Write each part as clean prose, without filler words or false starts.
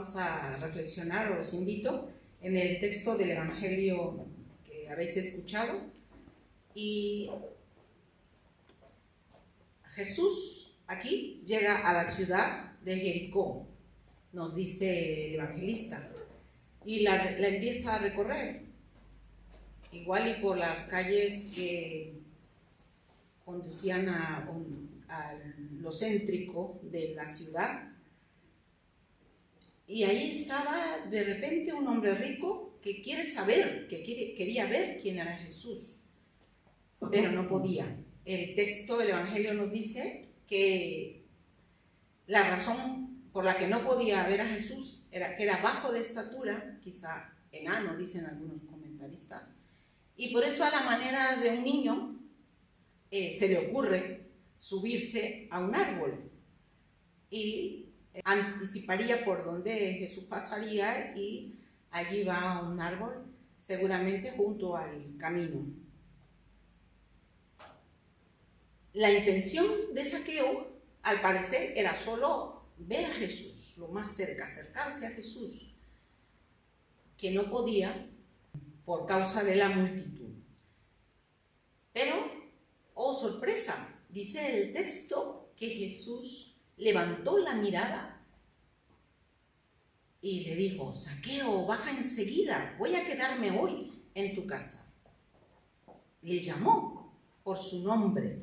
Vamos a reflexionar, os invito, en el texto del Evangelio que habéis escuchado. Y Jesús aquí llega a la ciudad de Jericó, nos dice el evangelista, y la empieza a recorrer, igual y por las calles que conducían a lo céntrico de la ciudad. Y ahí estaba de repente un hombre rico que quería ver quién era Jesús, pero no podía. El texto del Evangelio nos dice que la razón por la que no podía ver a Jesús era que era bajo de estatura, quizá enano, dicen algunos comentaristas, y por eso a la manera de un niño se le ocurre subirse a un árbol y anticiparía por donde Jesús pasaría y allí va a un árbol, seguramente junto al camino. La intención de Zaqueo, al parecer, era solo ver a Jesús, lo más cerca, acercarse a Jesús, que no podía por causa de la multitud. Pero, oh sorpresa, dice el texto que Jesús levantó la mirada y le dijo: Zaqueo, baja enseguida, voy a quedarme hoy en tu casa. Le llamó por su nombre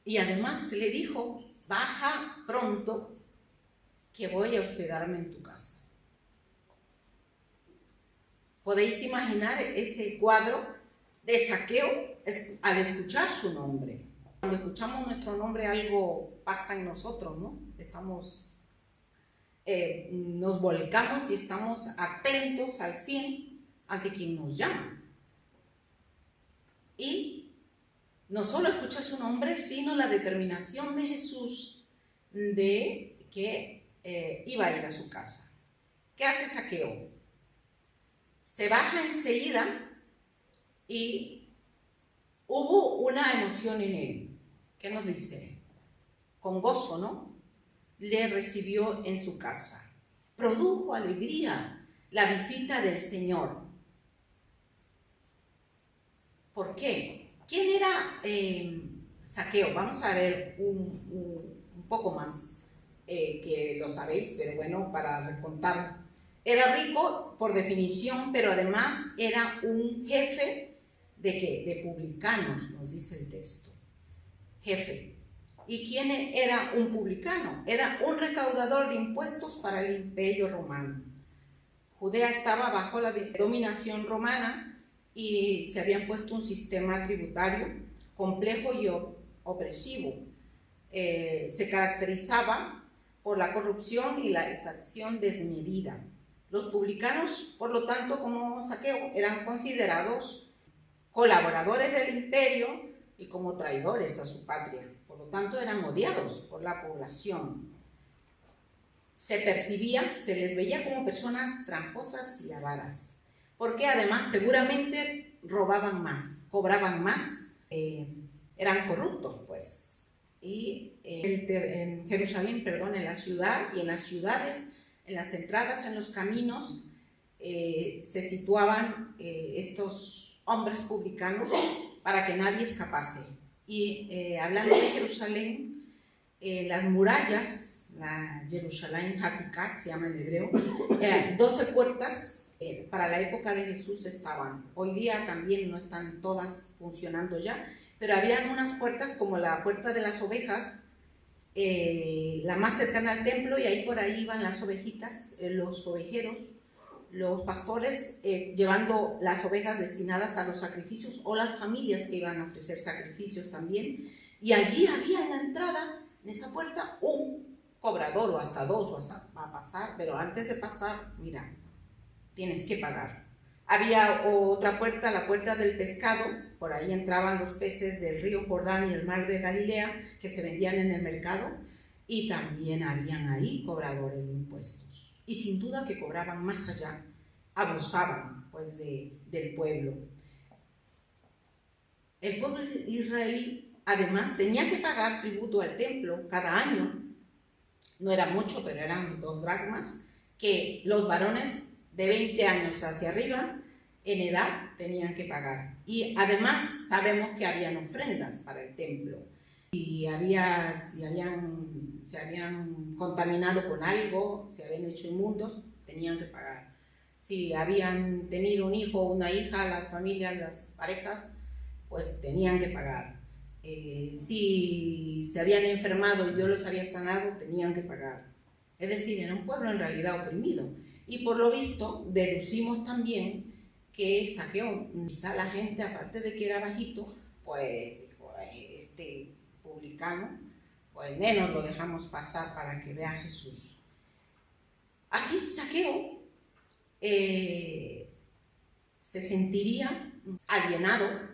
y además le dijo: baja pronto, que voy a hospedarme en tu casa. ¿Podéis imaginar ese cuadro de Zaqueo al escuchar su nombre? Cuando escuchamos nuestro nombre algo pasa en nosotros, ¿no? Nos volcamos y estamos atentos al 100 ante quien nos llama. Y no solo escucha su nombre, sino la determinación de Jesús de que iba a ir a su casa. ¿Qué hace Zaqueo? Se baja enseguida y hubo una emoción en él. ¿Qué nos dice? Con gozo, ¿no? Le recibió en su casa. Produjo alegría la visita del Señor. ¿Por qué? ¿Quién era Zaqueo? Vamos a ver un poco más, que lo sabéis, pero bueno, para recontar. Era rico por definición, pero además era un jefe ¿de qué? De publicanos, nos dice el texto. Jefe. ¿Y quién era un publicano? Era un recaudador de impuestos para el Imperio Romano. Judea estaba bajo la dominación romana y se habían puesto un sistema tributario complejo y opresivo. Se caracterizaba por la corrupción y la exacción desmedida. Los publicanos, por lo tanto, como Zaqueo, eran considerados colaboradores del imperio y como traidores a su patria. Por lo tanto, eran odiados por la población. Se les veía como personas tramposas y avaras, porque además seguramente robaban más, cobraban más, eran corruptos, pues. Y en Jerusalén, en la ciudad y en las ciudades, en las entradas, en los caminos, se situaban estos hombres publicanos para que nadie escapase. Y hablando de Jerusalén, las murallas, la Jerusalén Hatikat se llama en hebreo, 12 puertas para la época de Jesús estaban. Hoy día también no están todas funcionando ya, pero habían unas puertas como la puerta de las ovejas, la más cercana al templo, y ahí por ahí iban las ovejitas, los ovejeros, los pastores llevando las ovejas destinadas a los sacrificios, o las familias que iban a ofrecer sacrificios también. Y allí había en la entrada, en esa puerta, un cobrador, o hasta dos, o hasta va a pasar, pero antes de pasar, mira, tienes que pagar. Había otra puerta, la puerta del pescado, por ahí entraban los peces del río Jordán y el mar de Galilea que se vendían en el mercado, y también habían ahí cobradores de impuestos. Y sin duda que cobraban más allá, abusaban pues del pueblo. El pueblo israelí además tenía que pagar tributo al templo cada año, no era mucho, pero eran 2 dracmas, que los varones de 20 años hacia arriba en edad tenían que pagar. Y además sabemos que habían ofrendas para el templo. Si se habían contaminado con algo, se habían hecho inmundos, tenían que pagar. Si habían tenido un hijo o una hija, las familias, las parejas, pues tenían que pagar. Si se habían enfermado y Dios los había sanado, tenían que pagar. Es decir, era un pueblo en realidad oprimido. Y por lo visto, deducimos también que Zaqueo, quizá la gente, aparte de que era bajito, pues dijo, este publicano, pues menos lo dejamos pasar para que vea a Jesús. Así Zaqueo se sentiría alienado,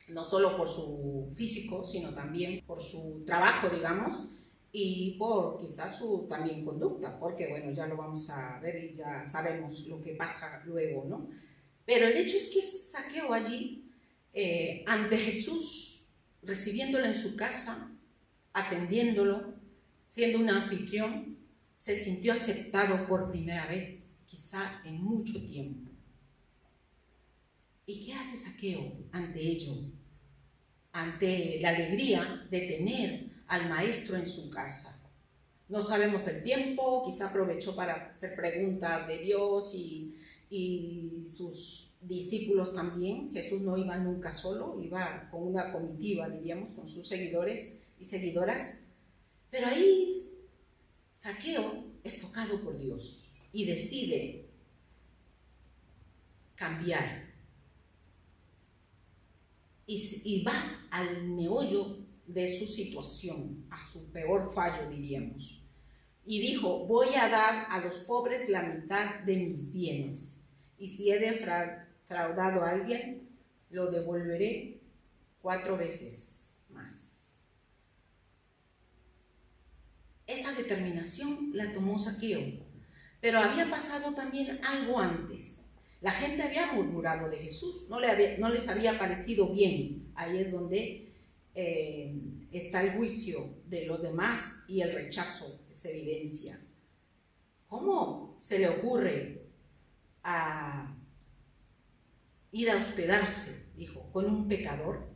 no solo por su físico, sino también por su trabajo, digamos, y por quizás su también conducta, porque bueno, ya lo vamos a ver y ya sabemos lo que pasa luego, ¿no? Pero el hecho es que Zaqueo allí, ante Jesús, recibiéndolo en su casa, atendiéndolo, siendo un anfitrión, se sintió aceptado por primera vez, quizá en mucho tiempo. ¿Y qué hace Zaqueo ante ello? Ante la alegría de tener al maestro en su casa. No sabemos el tiempo, quizá aprovechó para hacer preguntas de Dios y sus discípulos también. Jesús no iba nunca solo, iba con una comitiva, diríamos, con sus seguidores y seguidoras. Pero ahí Zaqueo es tocado por Dios y decide cambiar. Y va al meollo de su situación, a su peor fallo, diríamos. Y dijo, voy a dar a los pobres la mitad de mis bienes. Y si he defraudado a alguien, lo devolveré 4 veces más. Esa determinación la tomó Zaqueo. Pero había pasado también algo antes. La gente había murmurado de Jesús, no les había parecido bien. Ahí es donde está el juicio de los demás y el rechazo se evidencia. ¿Cómo se le ocurre a ir a hospedarse, dijo, con un pecador,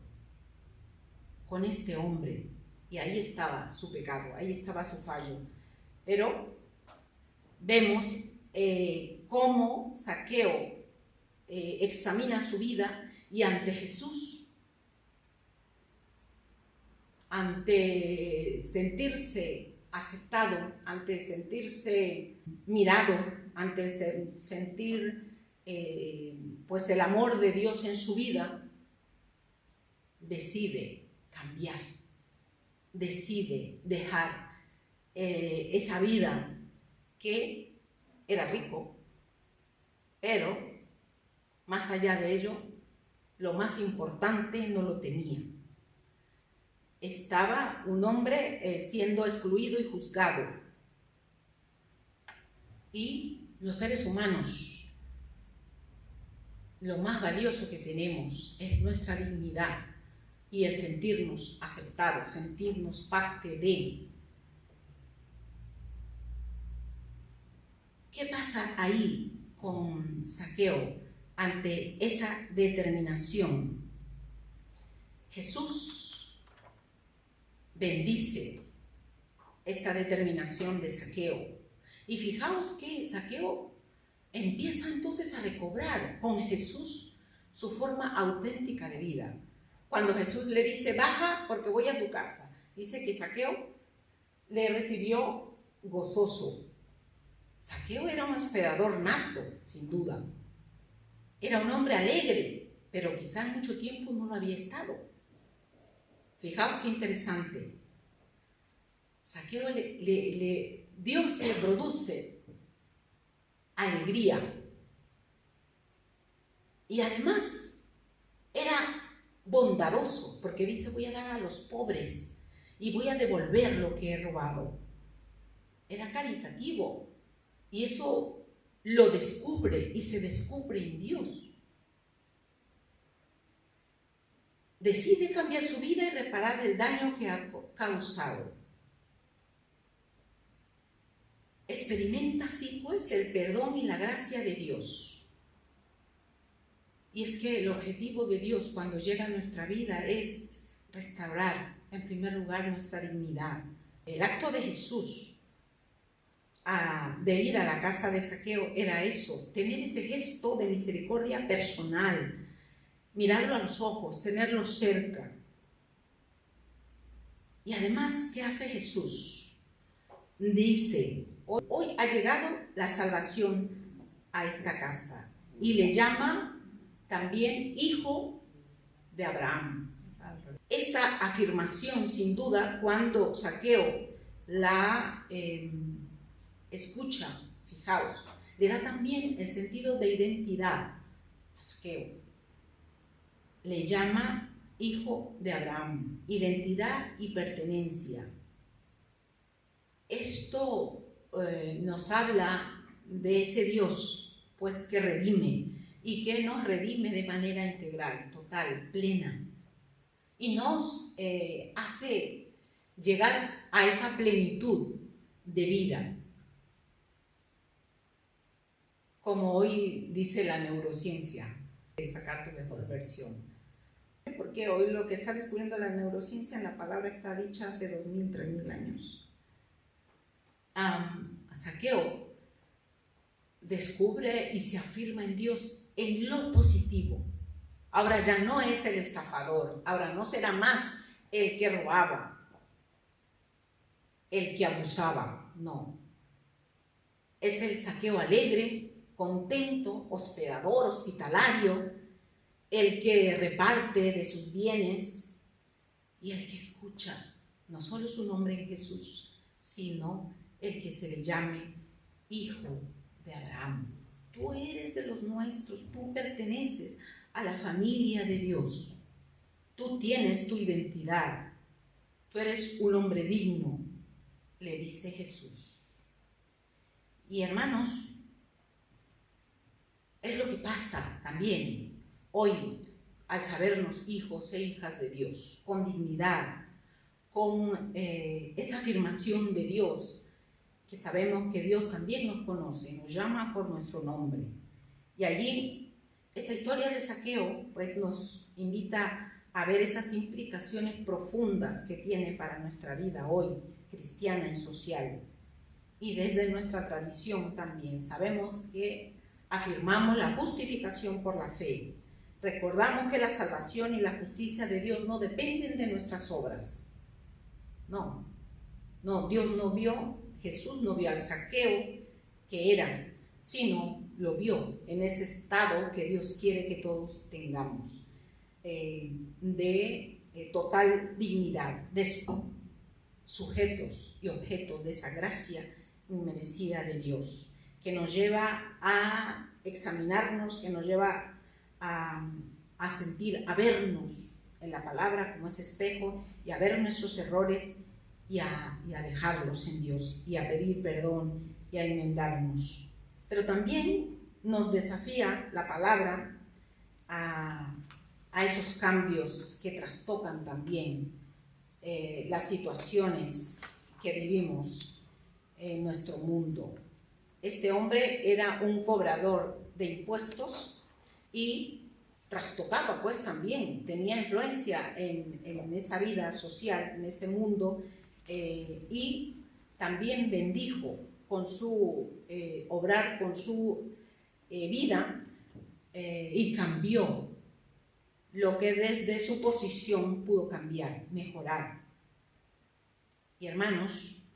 con este hombre? Y ahí estaba su pecado, ahí estaba su fallo. Pero vemos cómo Zaqueo examina su vida y ante Jesús, ante sentirse aceptado, ante sentirse mirado, ante sentir pues el amor de Dios en su vida, decide cambiar, decide dejar esa vida que era rico, pero más allá de ello, lo más importante no lo tenía. Estaba un hombre siendo excluido y juzgado. Y los seres humanos, lo más valioso que tenemos es nuestra dignidad y el sentirnos aceptados, sentirnos parte de. ¿Qué pasa ahí con Zaqueo ante esa determinación? Jesús bendice esta determinación de Zaqueo. Y fijaos que Zaqueo empieza entonces a recobrar con Jesús su forma auténtica de vida. Cuando Jesús le dice, baja porque voy a tu casa, dice que Zaqueo le recibió gozoso. Zaqueo era un hospedador nato, sin duda. Era un hombre alegre, pero quizás mucho tiempo no lo había estado. Fijaos qué interesante. Zaqueo Dios le produce alegría. Y además era bondadoso, porque dice, voy a dar a los pobres y voy a devolver lo que he robado. Era caritativo. Y eso lo descubre y se descubre en Dios. Decide cambiar su vida y reparar el daño que ha causado. experimenta así pues el perdón y la gracia de Dios. Y es que el objetivo de Dios cuando llega a nuestra vida es restaurar en primer lugar nuestra dignidad. El acto de Jesús de ir a la casa de Zaqueo era eso, tener ese gesto de misericordia personal, mirarlo a los ojos, tenerlo cerca. Y además, ¿qué hace Jesús? Dice, hoy ha llegado la salvación a esta casa, y le llama también hijo de Abraham. Esa afirmación, sin duda, cuando Zaqueo la escucha, fijaos, le da también el sentido de identidad a Zaqueo. Le llama hijo de Abraham, identidad y pertenencia. Esto nos habla de ese Dios, pues, que redime y que nos redime de manera integral, total, plena. Y nos hace llegar a esa plenitud de vida. Como hoy dice la neurociencia, sacar tu mejor versión. Porque hoy lo que está descubriendo la neurociencia, la palabra está dicha hace 2000, 3000 años. Zaqueo descubre y se afirma en Dios en lo positivo. Ahora ya no es el estafador, ahora no será más el que robaba, el que abusaba, no. Es el Zaqueo alegre, contento, hospedador, hospitalario, el que reparte de sus bienes y el que escucha no solo su nombre en Jesús, sino el que se le llame hijo de Abraham. Tú eres de los nuestros, tú perteneces a la familia de Dios. Tú tienes tu identidad. Tú eres un hombre digno, le dice Jesús. Y hermanos, es lo que pasa también hoy al sabernos hijos e hijas de Dios, con dignidad, con esa afirmación de Dios, que sabemos que Dios también nos conoce, nos llama por nuestro nombre. Y allí, esta historia de Zaqueo, pues nos invita a ver esas implicaciones profundas que tiene para nuestra vida hoy, cristiana y social. Y desde nuestra tradición también sabemos que afirmamos la justificación por la fe. Recordamos que la salvación y la justicia de Dios no dependen de nuestras obras. No, Dios no vio, Jesús no vio al Zaqueo que era, sino lo vio en ese estado que Dios quiere que todos tengamos, de total dignidad, de sujetos y objetos de esa gracia inmerecida de Dios, que nos lleva a examinarnos, que nos lleva a sentir, a vernos en la palabra como ese espejo y a ver nuestros errores y a dejarlos en Dios y a pedir perdón y a enmendarnos. Pero también nos desafía la palabra a esos cambios que trastocan también las situaciones que vivimos en nuestro mundo. Este hombre era un cobrador de impuestos y trastocaba pues también, tenía influencia en esa vida social, en ese mundo, y también bendijo con su obrar, con su vida, y cambió lo que desde su posición pudo cambiar, mejorar. Y hermanos,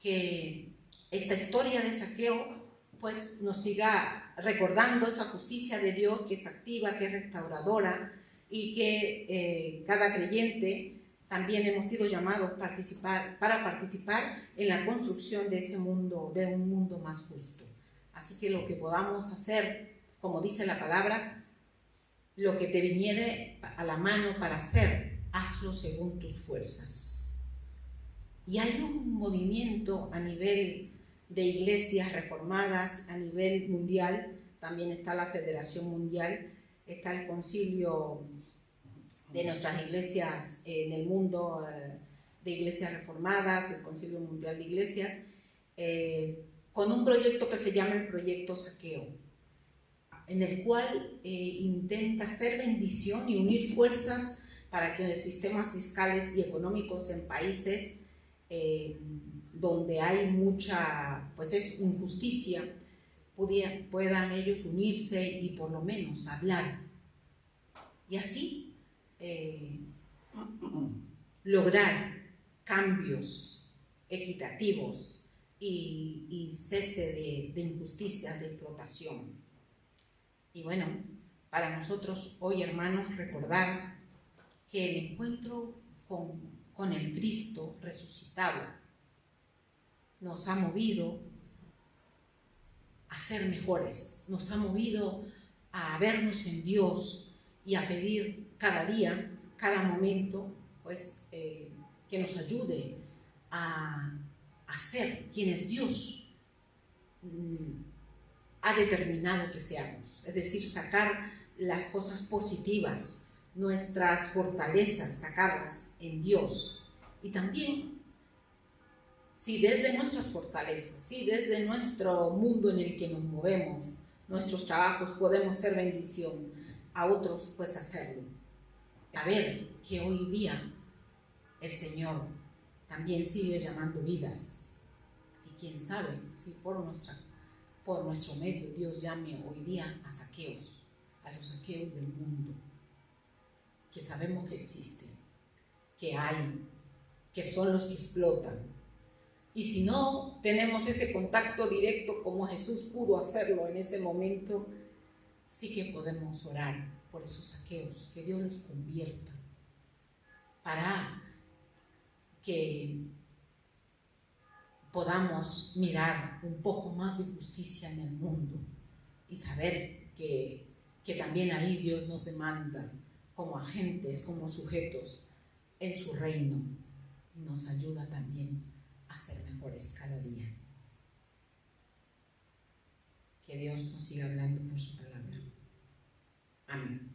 que esta historia de Zaqueo pues nos siga recordando esa justicia de Dios que es activa, que es restauradora y que cada creyente también hemos sido llamados para participar en la construcción de ese mundo, de un mundo más justo. Así que lo que podamos hacer, como dice la palabra, lo que te viniere a la mano para hacer, hazlo según tus fuerzas. Y hay un movimiento a nivel de iglesias reformadas, a nivel mundial, también está la Federación Mundial, está el concilio de nuestras iglesias en el mundo de iglesias reformadas, el Concilio Mundial de Iglesias, con un proyecto que se llama el Proyecto Saqueo, en el cual intenta hacer bendición y unir fuerzas para que los sistemas fiscales y económicos en países donde hay mucha injusticia puedan ellos unirse y por lo menos hablar y así lograr cambios equitativos y cese de injusticia, de explotación. Y bueno, para nosotros hoy, hermanos, recordar que el encuentro con el Cristo resucitado nos ha movido a ser mejores, nos ha movido a vernos en Dios y a pedir cada día, cada momento, que nos ayude a ser quienes Dios ha determinado que seamos, es decir, sacar las cosas positivas, nuestras fortalezas, sacarlas en Dios. Y también, si desde nuestras fortalezas, si desde nuestro mundo en el que nos movemos, nuestros trabajos, podemos ser bendición a otros, pues hacerlo. Saber que hoy día el Señor también sigue llamando vidas. Y quién sabe si por nuestro medio Dios llame hoy día a saqueos, a los saqueos del mundo, que sabemos que existen, que hay, que son los que explotan. Y si no tenemos ese contacto directo como Jesús pudo hacerlo en ese momento, sí que podemos orar por esos saqueos, que Dios los convierta, para que podamos mirar un poco más de justicia en el mundo y saber que también ahí Dios nos demanda como agentes, como sujetos en su reino, y nos ayuda también a ser mejores cada día. Que Dios nos siga hablando por su palabra. Amén.